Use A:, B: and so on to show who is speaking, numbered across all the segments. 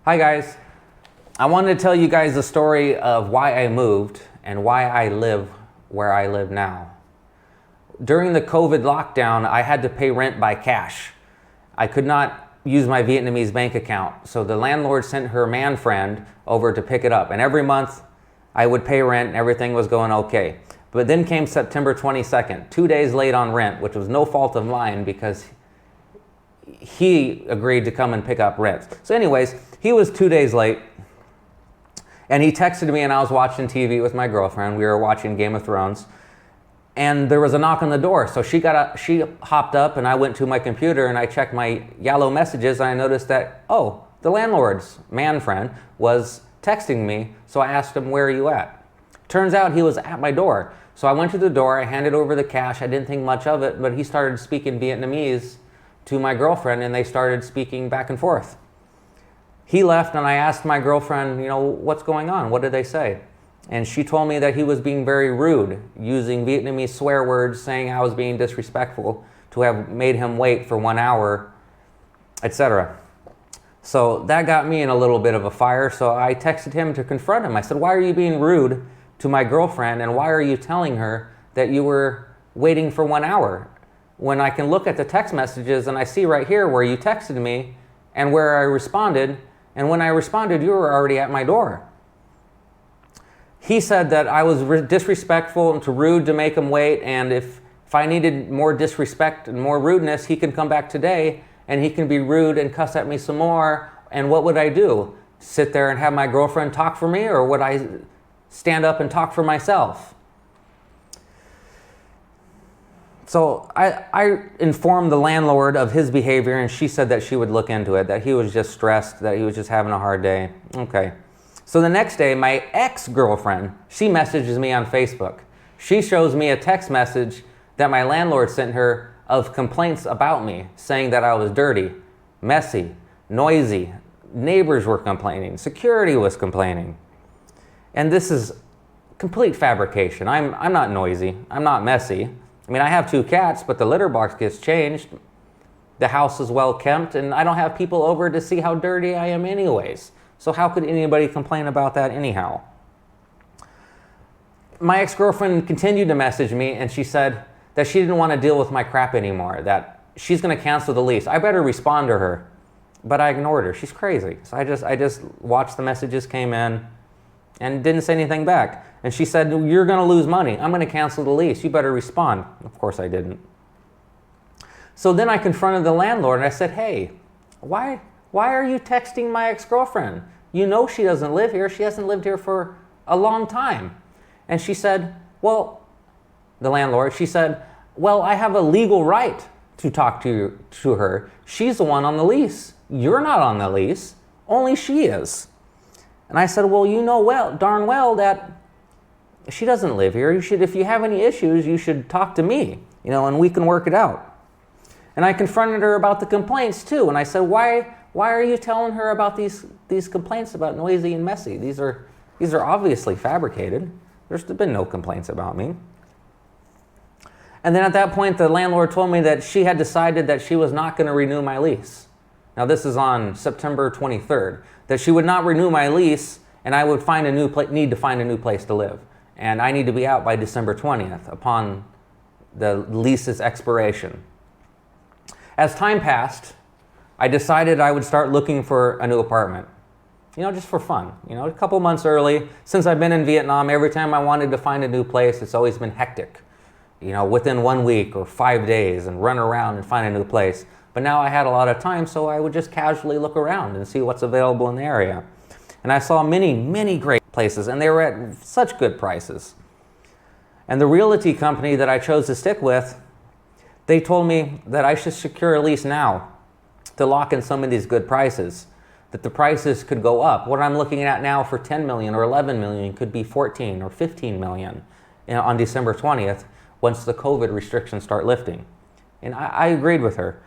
A: Hi guys, I wanted to tell you guys the story of why I moved and why I live where I live now. During the COVID lockdown, I had to pay rent by cash. I could not use my Vietnamese bank account, so the landlord sent her man friend over to pick it up, and every month I would pay rent and everything was going okay. But then came September 22nd, 2 days late on rent, which was no fault of mine because he agreed to come and pick up rent. So anyways, he was 2 days late and he texted me, and I was watching TV with my girlfriend. We were watching Game of Thrones and there was a knock on the door. So she hopped up and I went to my computer and I checked my yellow messages and I noticed that, oh, the landlord's man friend was texting me. So I asked him, where are you at? Turns out he was at my door. So I went to the door, I handed over the cash. I didn't think much of it, but he started speaking Vietnamese to my girlfriend and they started speaking back and forth. He left and I asked my girlfriend, what's going on? What did they say? And she told me that he was being very rude, using Vietnamese swear words, saying I was being disrespectful to have made him wait for 1 hour, etc. So that got me in a little bit of a fire. So I texted him to confront him. I said, why are you being rude to my girlfriend? And why are you telling her that you were waiting for 1 hour? When I can look at the text messages and I see right here where you texted me and where I responded. And when I responded, you were already at my door. He said that I was disrespectful and too rude to make him wait. And if I needed more disrespect and more rudeness, he can come back today and he can be rude and cuss at me some more. And what would I do? Sit there and have my girlfriend talk for me, or would I stand up and talk for myself? So I informed the landlord of his behavior and she said that she would look into it, that he was just stressed, that he was just having a hard day. Okay. So the next day, my ex-girlfriend, she messages me on Facebook. She shows me a text message that my landlord sent her of complaints about me, saying that I was dirty, messy, noisy. Neighbors were complaining, security was complaining. And this is complete fabrication. I'm not noisy, I'm not messy. I mean, I have 2 cats, but the litter box gets changed. The house is well kept, and I don't have people over to see how dirty I am anyways. So how could anybody complain about that anyhow? My ex-girlfriend continued to message me, and she said that she didn't want to deal with my crap anymore, that she's going to cancel the lease. I better respond to her. But I ignored her. She's crazy. So I just watched the messages came in and didn't say anything back. And she said, you're going to lose money. I'm going to cancel the lease. You better respond. Of course I didn't. So then I confronted the landlord and I said, hey, why are you texting my ex-girlfriend? You know she doesn't live here. She hasn't lived here for a long time. And she said, well, the landlord, she said, well, I have a legal right to talk to her. She's the one on the lease. You're not on the lease. Only she is. And I said, well, you know darn well that she doesn't live here. If you have any issues, you should talk to me, and we can work it out. And I confronted her about the complaints too. And I said, why are you telling her about these complaints about noisy and messy? These are obviously fabricated. There's been no complaints about me. And then at that point, the landlord told me that she had decided that she was not going to renew my lease. Now this is on September 23rd, that she would not renew my lease and I would need to find a new place to live. And I need to be out by December 20th upon the lease's expiration. As time passed, I decided I would start looking for a new apartment, just for fun. A couple months early. Since I've been in Vietnam, every time I wanted to find a new place, it's always been hectic. Within 1 week or 5 days and run around and find a new place. But now I had a lot of time, so I would just casually look around and see what's available in the area. And I saw many, many great places, and they were at such good prices. And the realty company that I chose to stick with, they told me that I should secure a lease now to lock in some of these good prices, that the prices could go up. What I'm looking at now for 10 million or 11 million could be 14 or 15 million on December 20th once the COVID restrictions start lifting. And I agreed with her.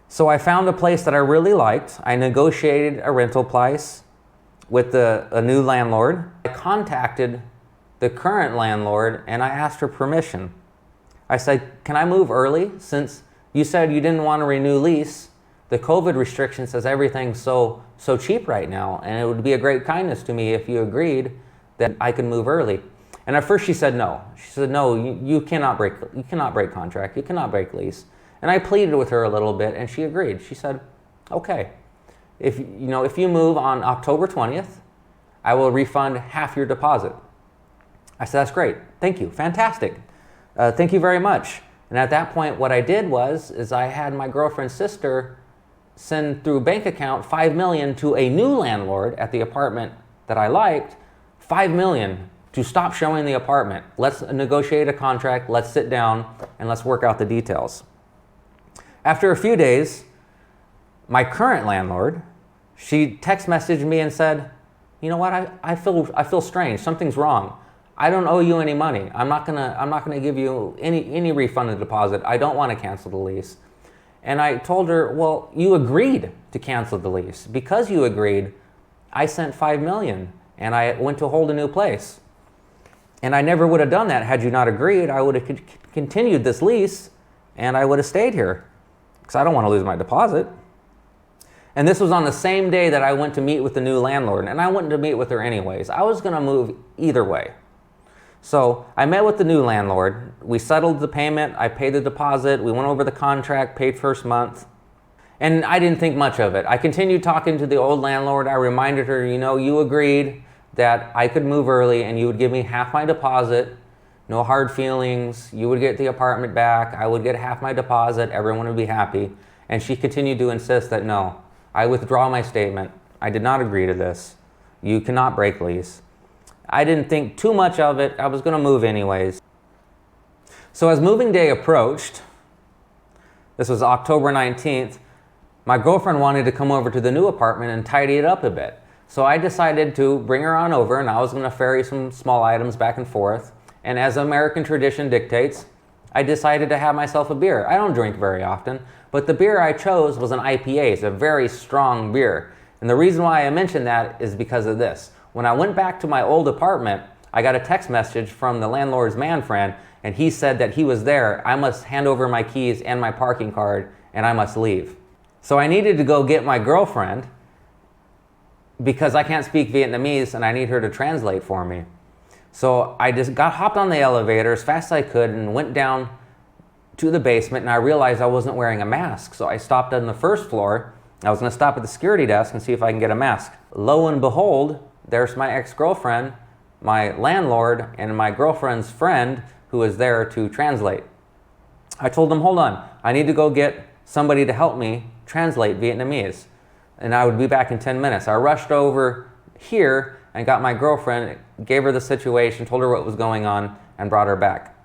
A: So I found a place that I really liked. I negotiated a rental price with a new landlord. I contacted the current landlord and I asked her permission. I said, can I move early? Since you said you didn't want to renew lease, the COVID restriction says everything's so cheap right now, and it would be a great kindness to me if you agreed that I could move early. And at first she said no. She said, no, you cannot break contract, you cannot break lease. And I pleaded with her a little bit, and she agreed. She said, okay, if you move on October 20th, I will refund half your deposit. I said, that's great, thank you, fantastic. Thank you very much. And at that point, what I did is I had my girlfriend's sister send through bank account $5 million to a new landlord at the apartment that I liked, $5 million to stop showing the apartment. Let's negotiate a contract, let's sit down, and let's work out the details. After a few days, my current landlord, she text messaged me and said, you know what, I feel strange, something's wrong. I don't owe you any money. I'm not gonna give you any refund of the deposit. I don't want to cancel the lease. And I told her, well, you agreed to cancel the lease. Because you agreed, I sent $5 million and I went to hold a new place. And I never would have done that had you not agreed. I would have continued this lease and I would have stayed here because I don't want to lose my deposit. And this was on the same day that I went to meet with the new landlord, and I went to meet with her anyways. I was gonna move either way. So I met with the new landlord, we settled the payment, I paid the deposit, we went over the contract, paid first month, and I didn't think much of it. I continued talking to the old landlord. I reminded her, you agreed that I could move early and you would give me half my deposit, no hard feelings, you would get the apartment back, I would get half my deposit, everyone would be happy. And she continued to insist that no, I withdraw my statement, I did not agree to this, you cannot break lease. I didn't think too much of it. I was going to move anyways. So as moving day approached, this was October 19th, my girlfriend wanted to come over to the new apartment and tidy it up a bit. So I decided to bring her on over, and I was going to ferry some small items back and forth. And as American tradition dictates, I decided to have myself a beer. I don't drink very often, but the beer I chose was an IPA. It's a very strong beer. And the reason why I mentioned that is because of this. When I went back to my old apartment, I got a text message from the landlord's man friend, and he said that he was there. I must hand over my keys and my parking card, and I must leave. So I needed to go get my girlfriend because I can't speak Vietnamese and I need her to translate for me. So I just hopped on the elevator as fast as I could and went down to the basement, and I realized I wasn't wearing a mask. So I stopped on the first floor. I was gonna stop at the security desk and see if I can get a mask. Lo and behold, there's my ex-girlfriend, my landlord, and my girlfriend's friend who was there to translate. I told them, hold on, I need to go get somebody to help me translate Vietnamese, and I would be back in 10 minutes. I rushed over here and got my girlfriend, gave her the situation, told her what was going on, and brought her back.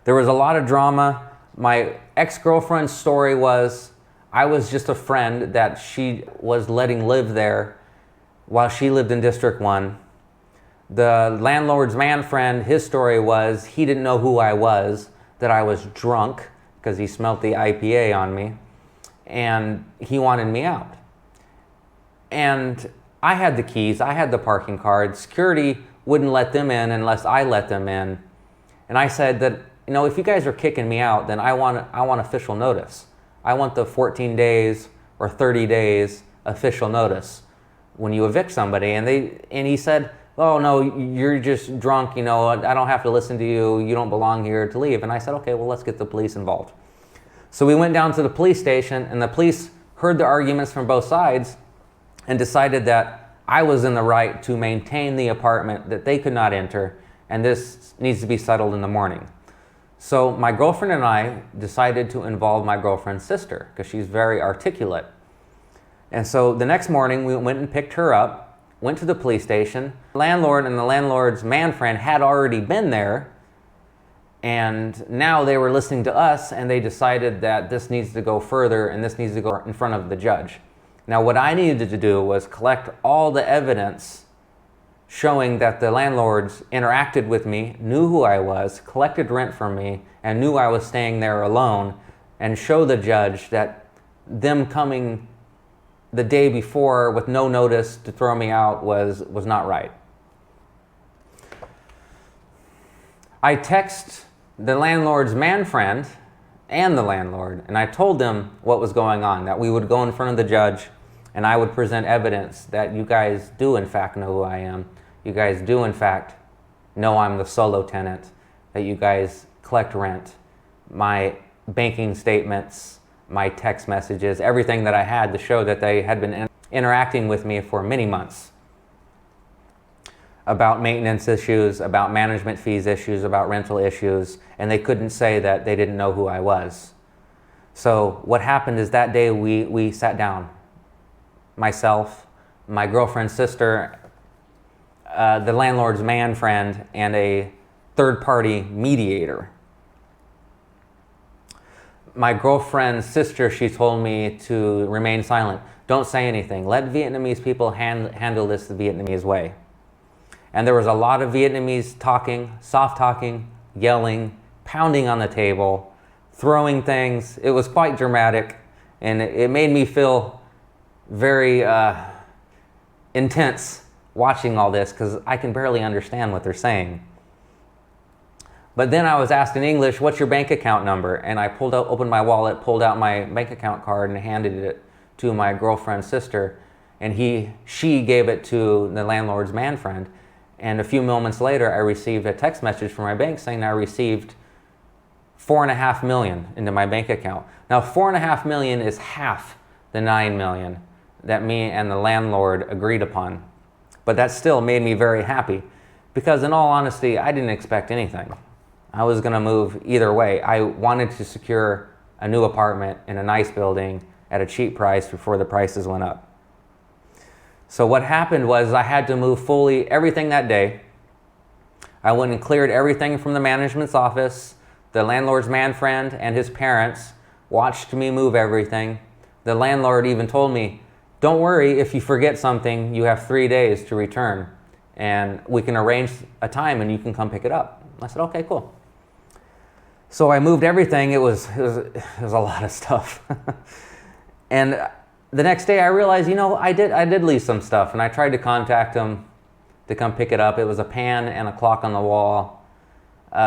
A: There was a lot of drama. My ex-girlfriend's story was, I was just a friend that she was letting live there while she lived in District 1. The landlord's man friend, his story was he didn't know who I was, that I was drunk because he smelt the IPA on me, and he wanted me out. And I had the keys, I had the parking card. Security wouldn't let them in unless I let them in. And I said that, if you guys are kicking me out, then I want official notice. I want the 14 days or 30 days official notice when you evict somebody. And he said, oh no, you're just drunk, I don't have to listen to you, you don't belong here, to leave. And I said, okay, well, let's get the police involved. So we went down to the police station, and the police heard the arguments from both sides and decided that I was in the right to maintain the apartment, that they could not enter, and this needs to be settled in the morning. So my girlfriend and I decided to involve my girlfriend's sister because she's very articulate. And so the next morning we went and picked her up, went to the police station. The landlord and the landlord's man friend had already been there, and now they were listening to us, and they decided that this needs to go further and this needs to go in front of the judge. Now what I needed to do was collect all the evidence showing that the landlords interacted with me, knew who I was, collected rent from me, and knew I was staying there alone, and show the judge that them coming the day before with no notice to throw me out was not right. I text the landlord's man friend and the landlord. And I told them what was going on, that we would go in front of the judge and I would present evidence that you guys do in fact know who I am. You guys do in fact know I'm the solo tenant, that you guys collect rent, my banking statements, my text messages, everything that I had to show that they had been interacting with me for many months about maintenance issues, about management fees issues, about rental issues, and they couldn't say that they didn't know who I was. So what happened is that day we sat down, myself, my girlfriend's sister, the landlord's man friend, and a third-party mediator. My girlfriend's sister, she told me to remain silent. Don't say anything. Let Vietnamese people handle this the Vietnamese way. And there was a lot of Vietnamese talking, soft talking, yelling, pounding on the table, throwing things. It was quite dramatic, and it made me feel very intense watching all this because I can barely understand what they're saying. But then I was asked in English, what's your bank account number? And I opened my wallet, pulled out my bank account card and handed it to my girlfriend's sister. And she gave it to the landlord's man friend. And a few moments later, I received a text message from my bank saying I received $4.5 million into my bank account. Now, $4.5 million is half the $9 million that me and the landlord agreed upon. But that still made me very happy because in all honesty, I didn't expect anything. I was going to move either way. I wanted to secure a new apartment in a nice building at a cheap price before the prices went up. So what happened was I had to move fully everything that day. I went and cleared everything from the management's office. The landlord's man friend and his parents watched me move everything. The landlord even told me, don't worry, if you forget something, you have 3 days to return and we can arrange a time and you can come pick it up. I said, okay, cool. So I moved everything. It was a lot of stuff. And the next day I realized, I did leave some stuff, and I tried to contact him to come pick it up. It was a pan and a clock on the wall.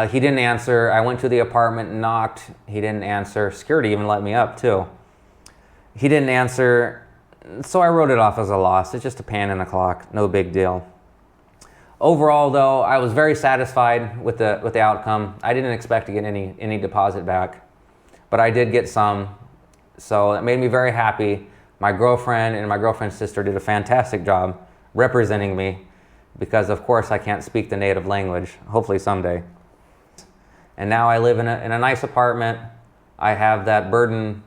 A: He didn't answer. I went to the apartment and knocked. He didn't answer. Security even let me up too. He didn't answer, so I wrote it off as a loss. It's just a pan and a clock, no big deal. Overall, though, I was very satisfied with the outcome. I didn't expect to get any deposit back, but I did get some, so that made me very happy. My girlfriend and my girlfriend's sister did a fantastic job representing me because, of course, I can't speak the native language, hopefully someday. And now I live in a nice apartment. I have that burden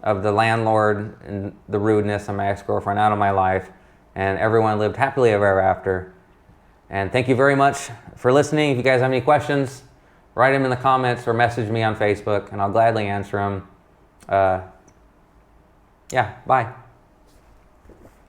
A: of the landlord and the rudeness of my ex-girlfriend out of my life, and everyone lived happily ever after. And thank you very much for listening. If you guys have any questions, write them in the comments or message me on Facebook, and I'll gladly answer them. Yeah, bye.